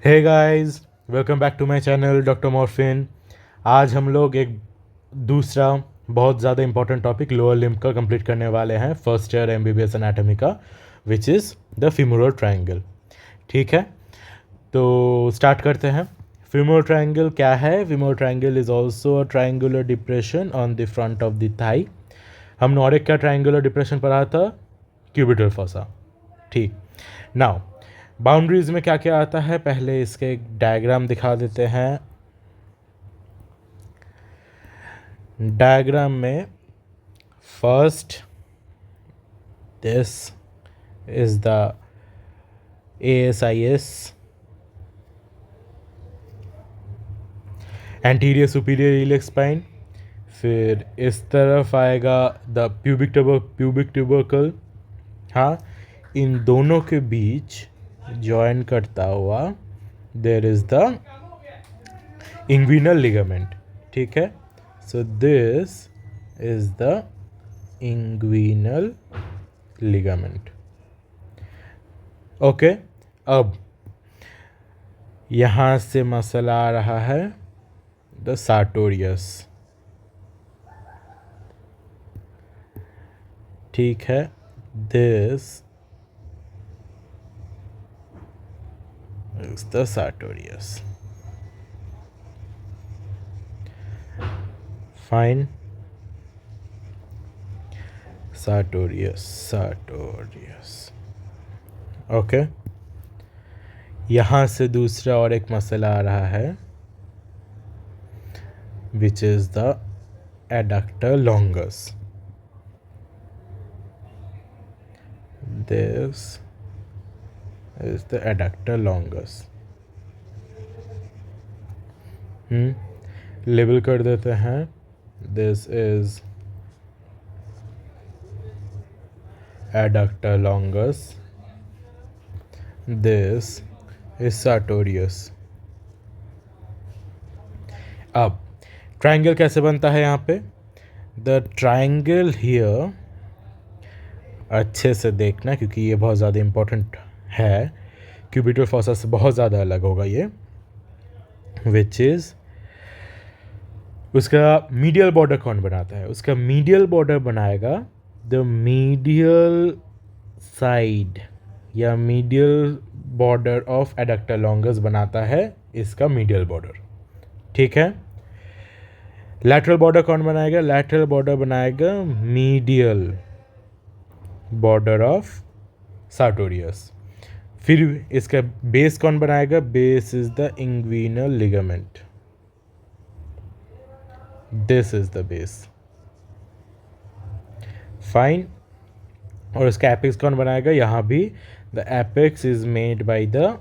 Hey guys, welcome back to my channel doctor Morphine. आज हम लोग एक दूसरा बहुत ज़्यादा इंपॉर्टेंट टॉपिक लोअर लिम्ब का कंप्लीट करने वाले हैं फर्स्ट ईयर एमबीबीएस एनाटॉमी का, which is the femoral triangle. ठीक है, तो स्टार्ट करते हैं। फीमोरल ट्रायंगल क्या है? Femoral triangle is also a triangular depression on the front of the thigh. हमने और एक क्या ट्रायंगुलर डिप्रेशन पढ़ा था? Cubital fossa. ठीक, नाउ बाउंड्रीज में क्या क्या आता है, पहले इसके एक डायग्राम दिखा देते हैं। डायग्राम में first this is the ASIS, anterior superior iliac spine. फिर इस तरफ आएगा द प्यूबिक ट्यूबरकल। हाँ, इन दोनों के बीच जॉइन करता हुआ there is the inguinal ligament. ठीक है, so this is the inguinal ligament. Okay, अब यहाँ से मसला आ रहा है द सार्टोरियस। ठीक है, this is the sartorius. Fine, sartorius। Okay, यहाँ से दूसरा और एक मसला आ रहा है विच is the adductor longus. This is the adductor longus. Label कर देते हैं, this is adductor longus, this is sartorius। अब ट्रायंगल कैसे बनता है यहाँ पे? द ट्रायंगल हियर, अच्छे से देखना क्योंकि ये बहुत ज़्यादा इम्पोर्टेंट है, क्यूबिटल फॉसा से बहुत ज़्यादा अलग होगा ये, विच इज़ उसका मीडियल बॉर्डर कौन बनाता है? उसका मीडियल बॉर्डर बनाएगा द मीडियल साइड या medial border of adductor longus बनाता है इसका मीडियल बॉर्डर। ठीक है, लैटरल बॉर्डर कौन बनाएगा? लैटरल बॉर्डर बनाएगा मीडियल बॉर्डर ऑफ सार्टोरियस। फिर इसका बेस कौन बनाएगा? Base is the inguinal ligament. This is the base. Fine, और इसका एपेक्स कौन बनाएगा? यहाँ भी the apex is made by the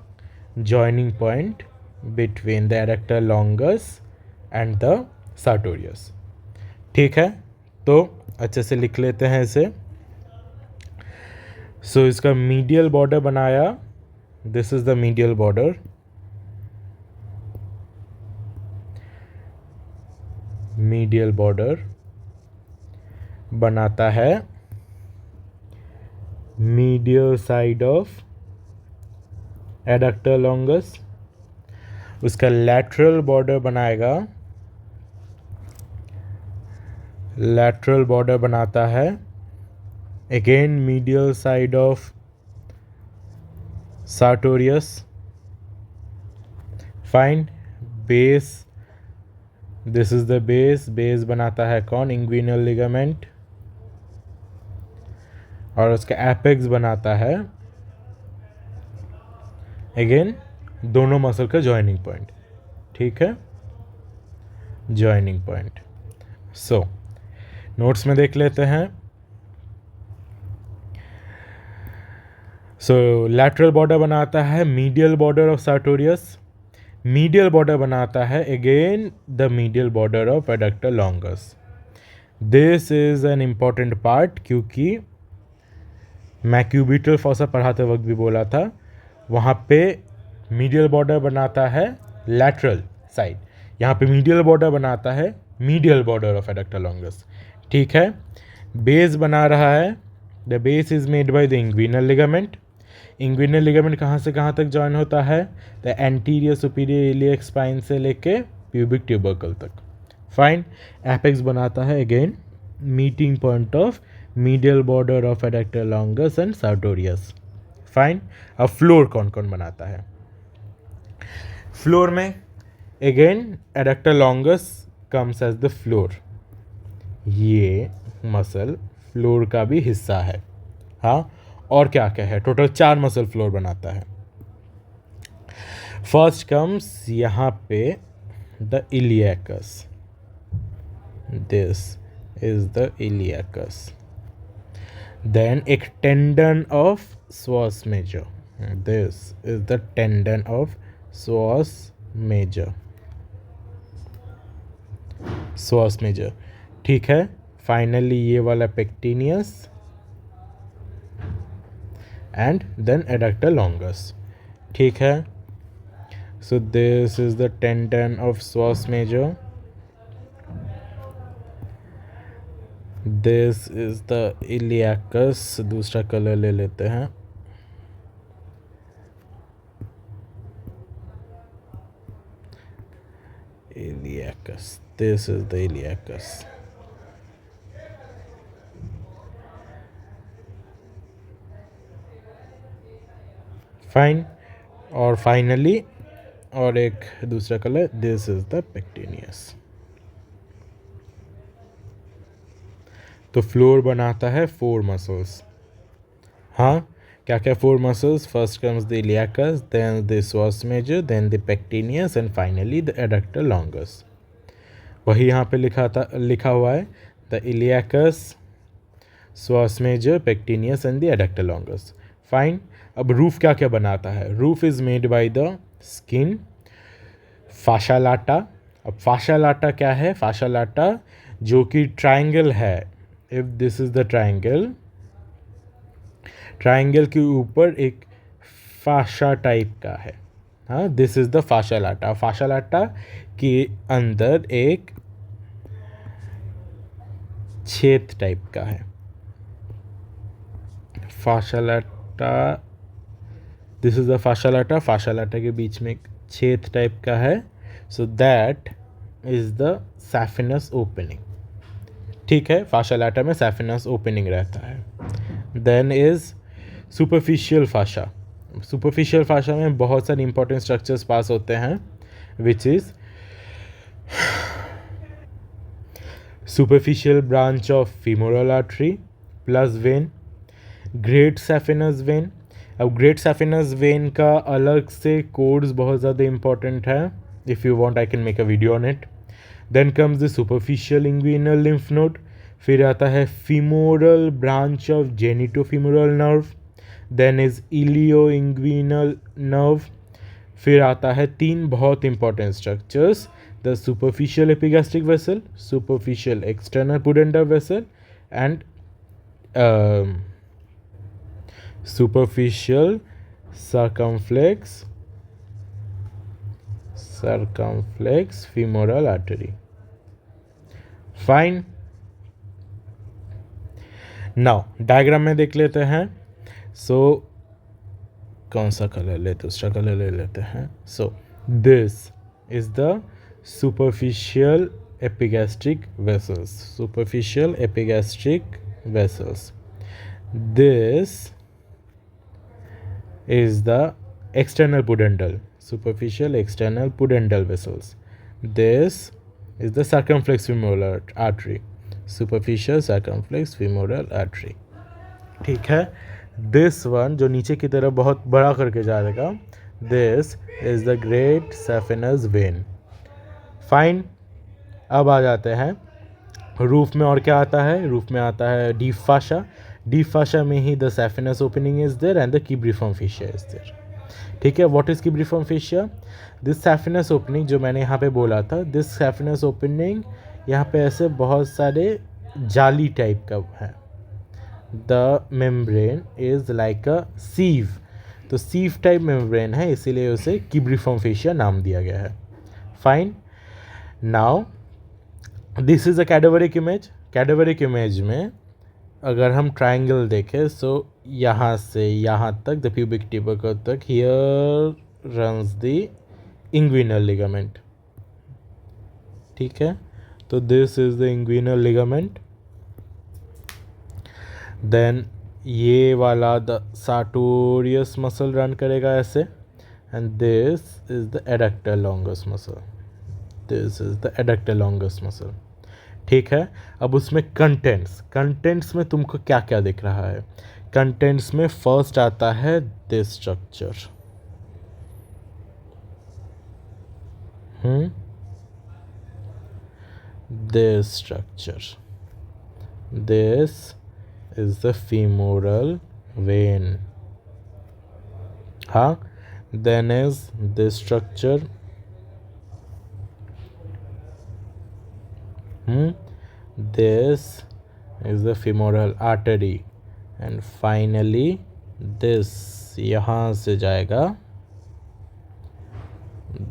joining point between the adductor longus and the sartorius. ठीक है, तो अच्छे से लिख लेते हैं इसे। सो इसका मीडियल बॉर्डर बनाया, this is the medial border. Medial border बनाता है medial side of adductor longus. उसका लैटरल बॉर्डर बनाएगा, लैटरल बॉर्डर बनाता है again medial side of sartorius. Fine, base, this is the base. Base बनाता है कौन? Inguinal ligament. और उसका एपेक्स बनाता है अगेन दोनों मसल का जॉइनिंग पॉइंट। ठीक है, जॉइनिंग पॉइंट। सो नोट्स में देख लेते हैं। सो लैटरल बॉर्डर बनाता है medial border of sartorius. Medial border बनाता है again the medial border of adductor longus. This is an important part क्योंकि मैं क्यूबिटल फॉसा पढ़ाते वक्त भी बोला था, वहाँ पे मीडियल बॉर्डर बनाता है लैटरल साइड, यहाँ पे मीडियल बॉर्डर बनाता है medial border of adductor longus. ठीक है, बेस बना रहा है, the base is made by the inguinal ligament. Inguinal ligament कहाँ से कहाँ तक जॉइन होता है? The anterior superior iliac spine से लेके प्यूबिक ट्यूबरकल तक. फाइन. एपेक्स बनाता है again meeting point of medial border of adductor longus and sartorius. Fine. अब फ्लोर कौन कौन बनाता है? फ्लोर में again adductor longus comes as the floor. ये मसल फ्लोर का भी हिस्सा है. हाँ, और क्या क्या है? टोटल 4 मसल फ्लोर बनाता है. फर्स्ट कम्स यहाँ पे the iliacus. This is the iliacus. Then एक tendon of psoas major. This is the tendon of psoas major. psoas major. ठीक है. फाइनली ये वाला pectineus and then adductor longus. ठीक है. So this is the tendon of psoas major. This is the iliacus. दूसरा colour ले लेते हैं. Iliacus. This is the iliacus. Fine. और फाइनली और एक दूसरा colour. This is the pectineus. तो फ्लोर बनाता है 4 मसल्स. हाँ, क्या क्या 4 muscles? First comes the iliacus, then the psoas major, then the pectineus and finally the adductor longus. वही यहाँ पे लिखा हुआ है the iliacus, psoas major, pectineus and the adductor longus. Fine. अब रूफ क्या क्या बनाता है? Roof is made by the skin, fascia lata. अब फाशा लाटा क्या है? फाशा लाटा जो कि ट्राइंगल है. If this is the triangle, triangle के ऊपर एक फाशा टाइप का है. हाँ, this is the fascia lata. Fascia lata के अंदर एक छेद टाइप का है. Fascia lata. This is the fascia lata. Fascia lata के बीच में एक छेद टाइप का है. So that is the saphenous opening. ठीक है. फाशा लाटा में सैफिनस ओपनिंग रहता है. Then is superficial fascia. Superficial फाशा में बहुत सारे इंपॉर्टेंट स्ट्रक्चर्स पास होते हैं, which is superficial branch of femoral artery plus vein, great saphenous vein. अब ग्रेट सैफिनस वेन का अलग से कोड्स बहुत ज़्यादा इंपॉर्टेंट है. If you want I can make a video on it. Then comes the superficial inguinal lymph node. फिर आता है femoral branch of genitofemoral nerve. Then is ilio inguinal nerve. फिर आता है 3 बहुत important structures, the superficial epigastric vessel, superficial external pudendal vessel and superficial circumflex femoral artery. Fine. Now diagram में देख लेते हैं. सो कौन सा कलर ले? दूसरा कलर ले लेते हैं. सो this is the superficial epigastric vessels. Superficial epigastric vessels. This is the external pudendal, superficial external pudendal vessels. This is the circumflex femoral artery, superficial circumflex femoral artery. ठीक है. दिस वन जो नीचे की तरफ बहुत बड़ा करके जाएगा, this is the great saphenous when. Fine. अब आ जाते हैं रूफ में. और क्या आता है? रूफ में आता है डीप फाशा. डीप फाशा में ही the saphenous opening is there and the cribriform fascia is there. ठीक है. What is cribriform fascia? This saphenous opening जो मैंने यहाँ पे बोला था, दिस सैफिनस ओपनिंग यहाँ पे ऐसे बहुत सारे जाली टाइप का है. The membrane is like a sieve. तो सीव टाइप मेम्ब्रेन है, इसीलिए उसे कीब्रिफॉर्म फेशिया नाम दिया गया है. Fine. Now this is a cadaveric image. Cadaveric image में अगर हम ट्रायंगल देखें, सो यहाँ से यहाँ तक द प्यूबिक ट्यूबरकल तक, here runs the inguinal ligament. ठीक है, तो this is the inguinal ligament. देन ये वाला द सार्टोरियस मसल रन करेगा ऐसे, and this is the adductor longus muscle, this is the adductor longus muscle. ठीक है, अब उसमें कंटेंट्स में तुमको क्या क्या दिख रहा है? कंटेंट्स में फर्स्ट आता है this structure, this structure, this is the femoral vein. हाँ, then is this structure, this is the femoral artery, and finally this यहाँ से जाएगा,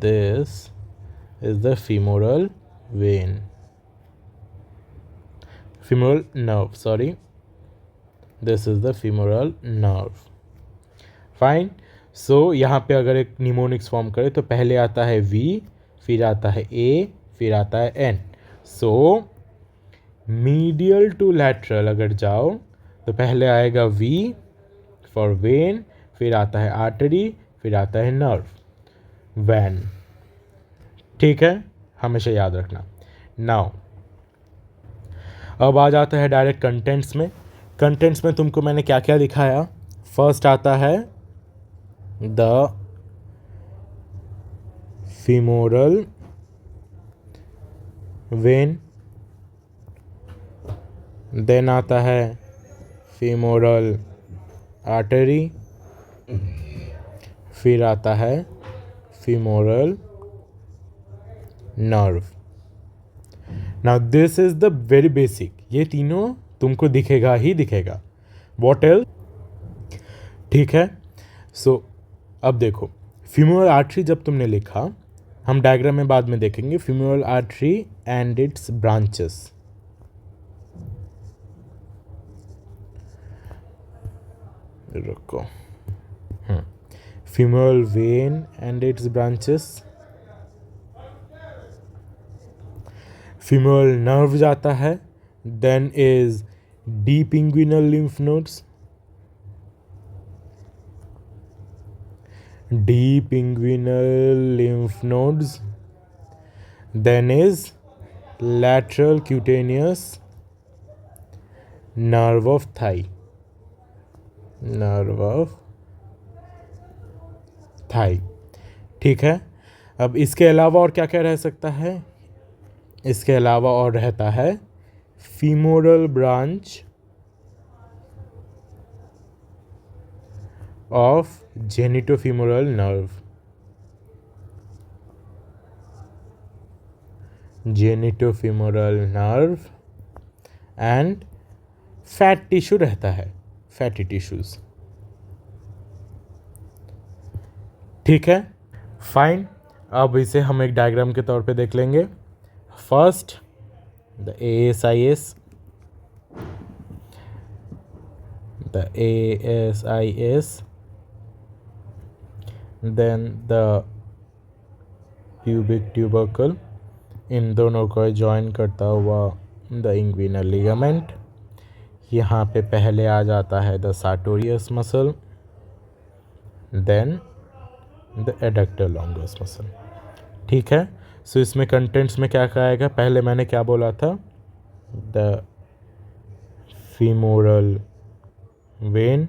this is the femoral vein, femoral nerve, sorry, this is the femoral nerve. Fine. So यहाँ पे अगर एक mnemonics form करे तो पहले आता है V, फिर आता है A, फिर आता है N। So medial to lateral अगर जाओ तो पहले आएगा V फॉर वेन, फिर आता है आर्टरी, फिर आता है नर्व, वैन। ठीक है, हमेशा याद रखना। नाउ अब आ जाता है डायरेक्ट कंटेंट्स में। कंटेंट्स में तुमको मैंने क्या क्या दिखाया? फर्स्ट आता है द femoral vein, देन आता है femoral artery, फिर आता है femoral nerve. Now this is the very basic, ये तीनों तुमको दिखेगा ही दिखेगा। What else? ठीक है, सो अब देखो फीमोरल आर्टरी जब तुमने लिखा, हम डायग्राम में बाद में देखेंगे, femoral artery and its branches. रुको, femoral vein and its branches, femoral nerve जाता है, then is deep inguinal lymph nodes, deep inguinal lymph nodes, then is lateral cutaneous nerve of thigh, nerve of thigh। ठीक है, अब इसके अलावा और क्या क्या रह सकता है? इसके अलावा और रहता है femoral branch of genitofemoral nerve, genitofemoral nerve and fat tissue रहता है, fatty tissues। ठीक है, फाइन। अब इसे हम एक डायग्राम के तौर पे देख लेंगे। First the ASIS, the ASIS, then the pubic tubercle, इन दोनों को जॉइन करता हुआ द इंग्विनल लिगामेंट। यहाँ पे पहले आ जाता है the sartorius muscle, then the adductor longus muscle. ठीक है, सो इसमें कंटेंट्स में क्या क्या आएगा? पहले मैंने क्या बोला था? The femoral when,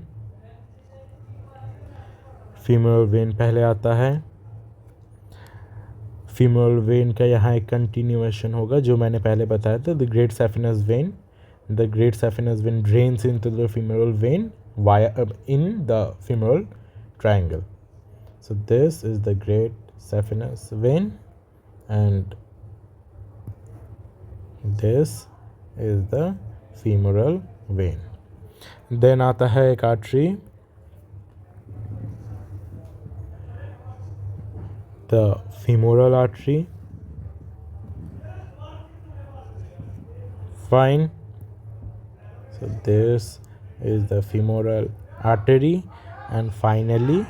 femoral when पहले आता है। फीमोरल वेन का यहाँ एक कंटिन्यूएशन होगा जो मैंने पहले बताया था, the great saphenous vein, the great saphenous vein drains into the femoral vein via in the femoral triangle. So this is the great saphenous vein and this is the femoral vein. Then आता है एक artery, the femoral artery, fine, so this is the femoral artery, and finally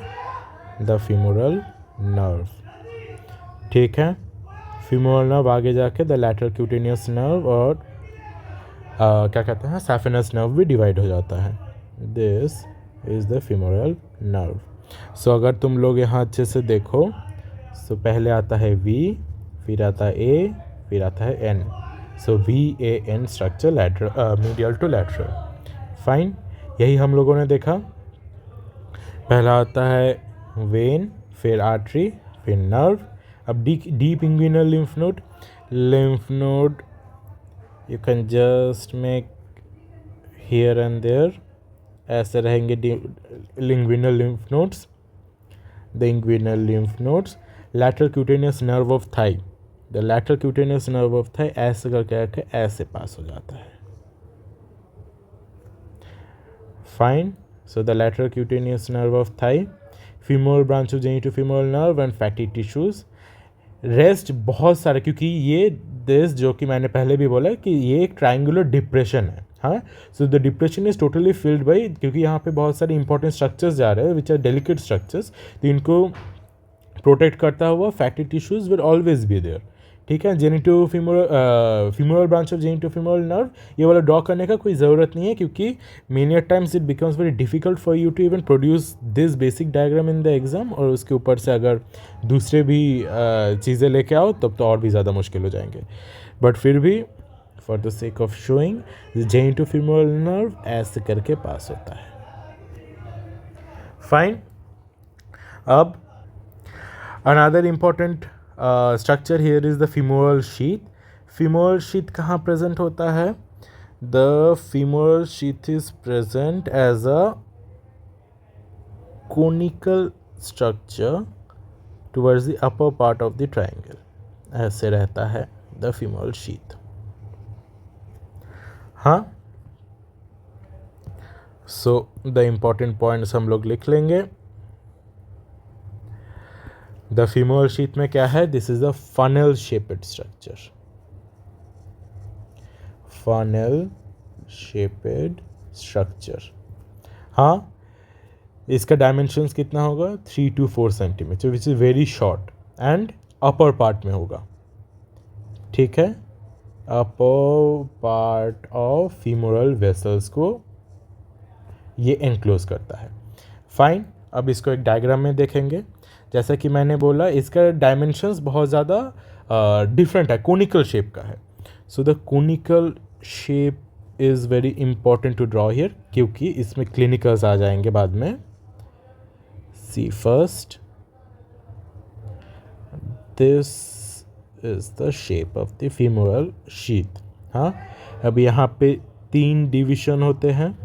the femoral nerve. ठीक है, femoral nerve आगे जाके the lateral cutaneous nerve और क्या कहते हैं saphenous nerve भी डिवाइड हो जाता है. This is the femoral nerve. So अगर तुम लोग यहाँ अच्छे से देखो, so पहले आता है V, फिर आता है A, फिर आता है N. So VAN structure lateral medial to lateral. Fine, यही हम लोगों ने देखा. पहला आता है वेन, फिर आर्टरी, फिर नर्व. अब deep inguinal lymph node you can just make here and there. ऐसे रहेंगे inguinal lymph nodes. The inguinal lymph nodes. Lateral cutaneous nerve of thigh. The lateral cutaneous nerve of thigh ऐसे करके ऐसे pass हो जाता है. Fine, so the lateral cutaneous nerve of thigh, femoral branch of genitofemoral nerve and fatty tissues. Rest बहुत सारे, क्योंकि ये दिस जो कि मैंने पहले भी बोला कि ये एक ट्रायंगुलर डिप्रेशन है. हाँ, so the depression is totally field by, क्योंकि यहाँ पे बहुत सारे इंपॉर्टेंट स्ट्रक्चर्स जा रहे हैं विच आर डेलिकेट स्ट्रक्चर्स, तो इनको प्रोटेक्ट करता हुआ fatty tissues will always be there. ठीक है, femoral branch of genitofemoral nerve, ये वाला ड्रॉ करने का कोई ज़रूरत नहीं है, क्योंकि many times it becomes very difficult for you to even produce this basic diagram in the exam, और उसके ऊपर से अगर दूसरे भी चीज़ें लेके आओ तब तो और भी ज़्यादा मुश्किल हो जाएंगे. बट फिर भी for the sake of showing, genitofemoral nerve ऐसे करके पास होता है. फाइन, अब another important structure here is the femoral sheath. Femoral sheath कहाँ present होता है? The femoral sheath is present as a conical structure towards the upper part of the triangle. ऐसे रहता है the femoral sheath. हाँ, so the important points हम लोग लिख लेंगे. The femoral sheath में क्या है? This is a funnel shaped structure. Funnel shaped structure. हाँ, इसका डायमेंशंस कितना होगा? 3 to 4 centimetre, which is very short, and upper part में होगा. ठीक है, upper part of femoral vessels को ये एनक्लोज करता है. फाइन, अब इसको एक डायग्राम में देखेंगे. जैसा कि मैंने बोला, इसका डायमेंशंस बहुत ज़्यादा डिफरेंट है, कोनिकल शेप का है. So the conical shape is very important to draw here, क्योंकि इसमें क्लिनिकल्स आ जाएंगे बाद में. See first, this is the shape of the femoral sheath. हाँ, अब यहाँ पे 3 डिविजन होते हैं.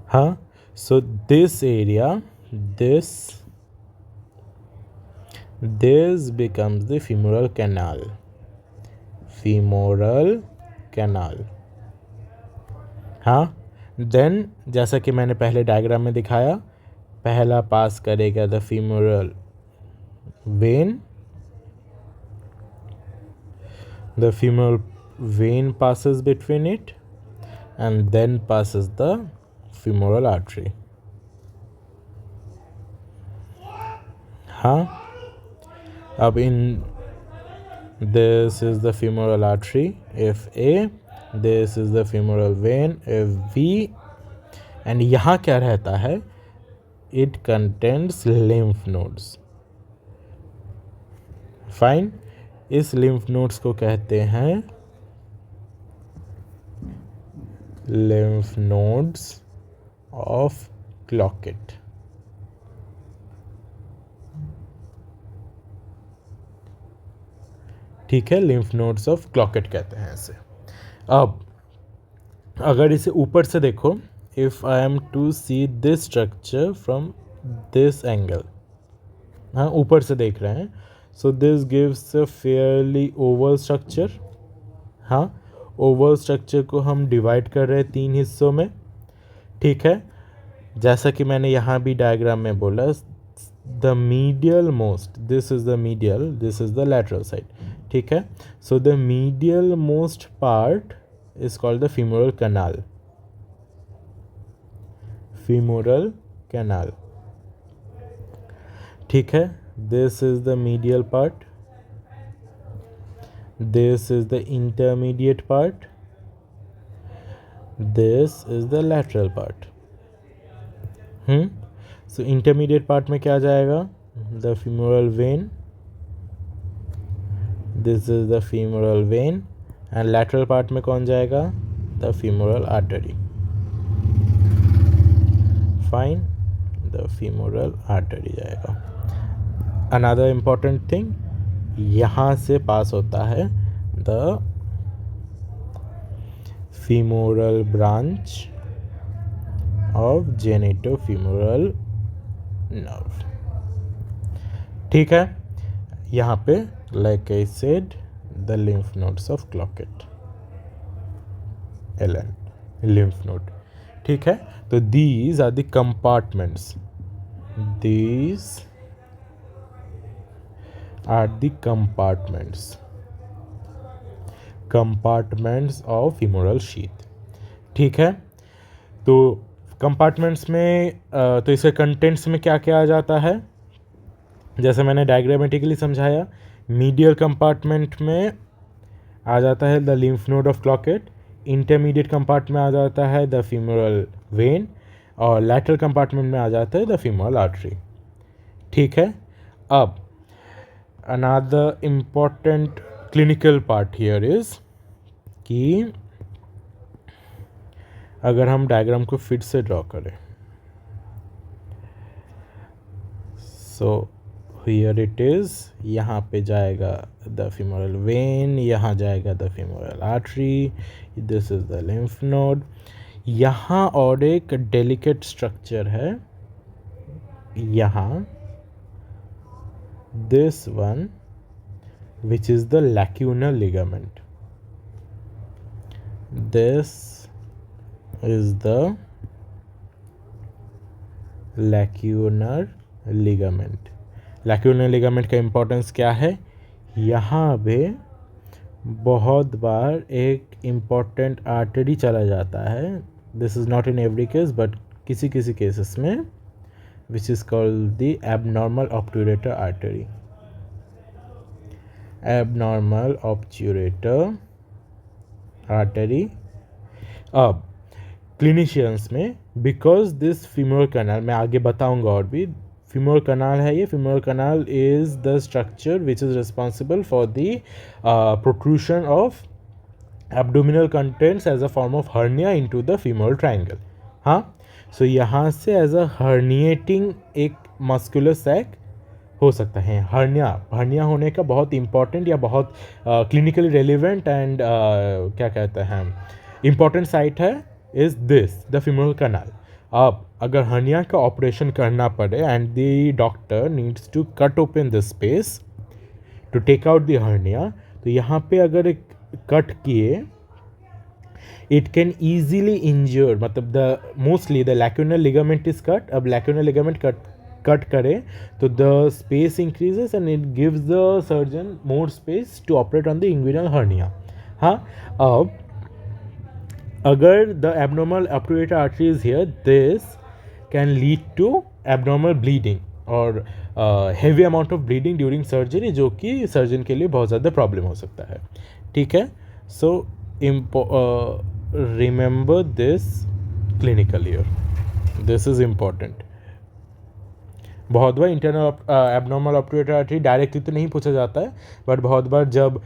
हाँ, so this area, this becomes the femoral canal. Femoral canal. हाँ, then जैसा कि मैंने पहले डायग्राम में दिखाया, पहला पास करेगा the femoral vein. The femoral vein passes between it and then passes the femoral artery. हाँ, अब इन this is the femoral artery FA, this is the femoral vein FB, and यहाँ क्या रहता है? It contains lymph nodes. Fine, इस lymph nodes को कहते हैं lymph nodes of Cloquet. ठीक है, lymph nodes of Cloquet कहते हैं इसे. अब अगर इसे ऊपर से देखो, if I am to see this structure from this angle, हाँ ऊपर से देख रहे हैं, so this gives a fairly oval structure. हाँ, ओवल स्ट्रक्चर को हम डिवाइड कर रहे हैं 3 हिस्सों में. ठीक है, जैसा कि मैंने यहाँ भी डायग्राम में बोला, the medial most, this is the medial, this is the lateral side. ठीक है, so the medial most part is called the femoral canal. Femoral canal. ठीक है, this is the medial part, this is the intermediate part, this is the lateral part. So intermediate part में क्या आ जाएगा? The femoral vein. This is the femoral vein. And lateral part में कौन जाएगा? The femoral artery. Fine. The femoral artery जाएगा. Another important thing, यहाँ से पास होता है the femoral branch of genitofemoral nerve. ठीक है, यहाँ पे like I said the lymph nodes of Cloquet, LN, lymph node. ठीक है, तो these are the compartments. These are the compartments of femoral sheath. ठीक है, तो कंपार्टमेंट्स में तो इसके कंटेंट्स में क्या क्या आ जाता है, जैसे मैंने डायग्रामेटिकली समझाया. मीडियल कंपार्टमेंट में आ जाता है the lymph node of Cloquet, intermediate compartment में आ जाता है द फीमोरल वेन, और लैटरल कंपार्टमेंट में आ जाता है द फीमोरल आर्टरी. ठीक है, अब another important clinical part here is कि अगर हम डायग्राम को फिर से ड्रॉ करें, सो हियर इट इज़, यहाँ पे जाएगा द फीमोरल वेन, यहाँ जाएगा the femoral artery, this is the lymph node. यहाँ और एक डेलिकेट स्ट्रक्चर है, यहाँ this one which is the lacunar ligament. This is the lacunar ligament. lacunar ligament का इम्पोर्टेंस क्या है? यहाँ पे बहुत बार एक इम्पोर्टेंट आर्टरी चला जाता है. This is not in every case but किसी किसी केसेस में, which is called the abnormal obturator artery. Abnormal obturator artery. अब क्लिनिशियंस में, बिकॉज दिस फीमोरल कैनाल, मैं आगे बताऊंगा और भी, फीमोरल कैनाल है ये. Femoral canal is the structure which is responsible for the protrusion of abdominal contents as a form of hernia into the femoral triangle. हाँ, सो यहाँ से एज अ हर्निएटिंग एक मस्कुलर सैक हो सकता है. हर्निया होने का बहुत इंपॉर्टेंट या बहुत क्लिनिकली रेलिवेंट एंड क्या कहते हैं इम्पॉर्टेंट साइट है is this the femoral canal. अब अगर हर्निया का ऑपरेशन करना पड़े and the doctor needs to cut open this space to take out the hernia, तो यहाँ पे अगर एक कट किए, it can easily injure, मतलब mostly the lacunar ligament is cut. अब lacunar ligament कट करे तो the space increases and it gives the surgeon more space to operate on the inguinal hernia. हाँ, अब अगर the abnormal obturator artery is here, this can lead to abnormal bleeding और heavy amount of bleeding during surgery, जो कि surgeon के लिए बहुत ज़्यादा प्रॉब्लम हो सकता है. ठीक है, so remember this clinical year, this is important. बहुत बार internal abnormal obturator artery directly तो नहीं पूछा जाता है, बट बहुत बार जब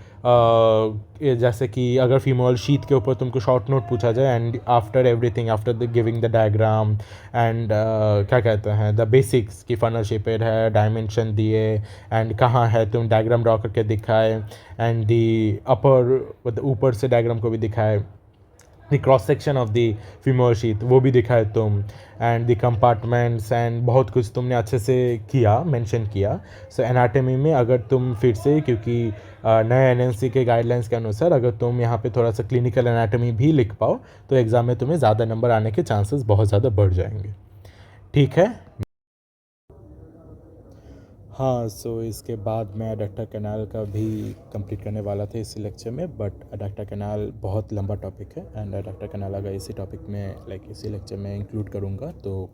जैसे कि अगर फीमोरल शीथ के ऊपर तुमको शॉर्ट नोट पूछा जाए and after everything, after the giving the diagram and क्या कहते हैं द बेसिक्स की फनल शेपेड है, डायमेंशन दिए एंड कहाँ है, तुम डायग्राम ड्रॉ करके दिखाए एंड दी अपर ऊपर से डायग्राम को भी दिखाए, the cross section of the femoral sheath वो भी दिखाए तुम, एंड द कंपार्टमेंट्स एंड बहुत कुछ तुमने अच्छे से किया, मेंशन किया. सो एनाटॉमी में अगर तुम फिर से, क्योंकि नए एनएनसी के गाइडलाइंस के अनुसार अगर तुम यहाँ पे थोड़ा सा क्लिनिकल एनाटॉमी भी लिख पाओ तो एग्ज़ाम में तुम्हें ज़्यादा नंबर आने के चांसेस बहुत ज़्यादा बढ़ जाएंगे. ठीक है. हाँ, सो इसके बाद मैं अडक्टर कैनाल का भी कंप्लीट करने वाला था इसी लेक्चर में, बट अडक्टर कैनाल बहुत लंबा टॉपिक है एंड अडक्टर कैनाल अगर इसी टॉपिक में लाइक इसी लेक्चर में इंक्लूड करूँगा तो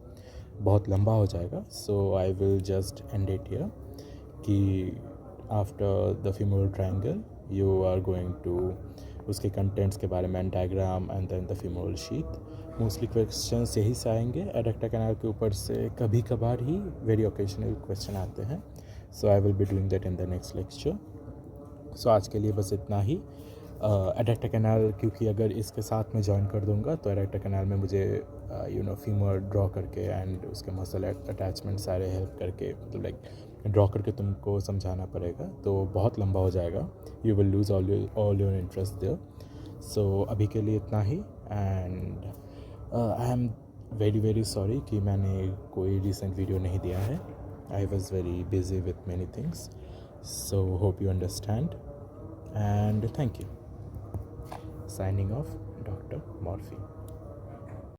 बहुत लंबा हो जाएगा. So I will just end it here कि after the femoral triangle you are going to उसके कंटेंट्स के बारे में diagram and then the femoral sheath. Mostly questions यही से आएंगे. एडक्टर कैनाल के ऊपर से कभी कभार ही वेरी ओकेजनल क्वेश्चन आते हैं. So I will be doing that in the next lecture. So आज के लिए बस इतना ही. एडक्टर कैनाल क्योंकि अगर इसके साथ में ज्वाइन कर दूंगा तो एडक्टर कैनाल में मुझे फीमर ड्रॉ करके एंड उसके मसल अटैचमेंट सारे हेल्प करके मतलब लाइक ड्रॉ करके तुमको समझाना पड़ेगा तो बहुत लंबा हो जाएगा. You will lose all your interest there. So अभी के लिए इतना ही and I am very sorry कि मैंने कोई रिसेंट वीडियो नहीं दिया है. I was very busy with many things. So hope you understand and thank you. Signing off, Dr. Morphy.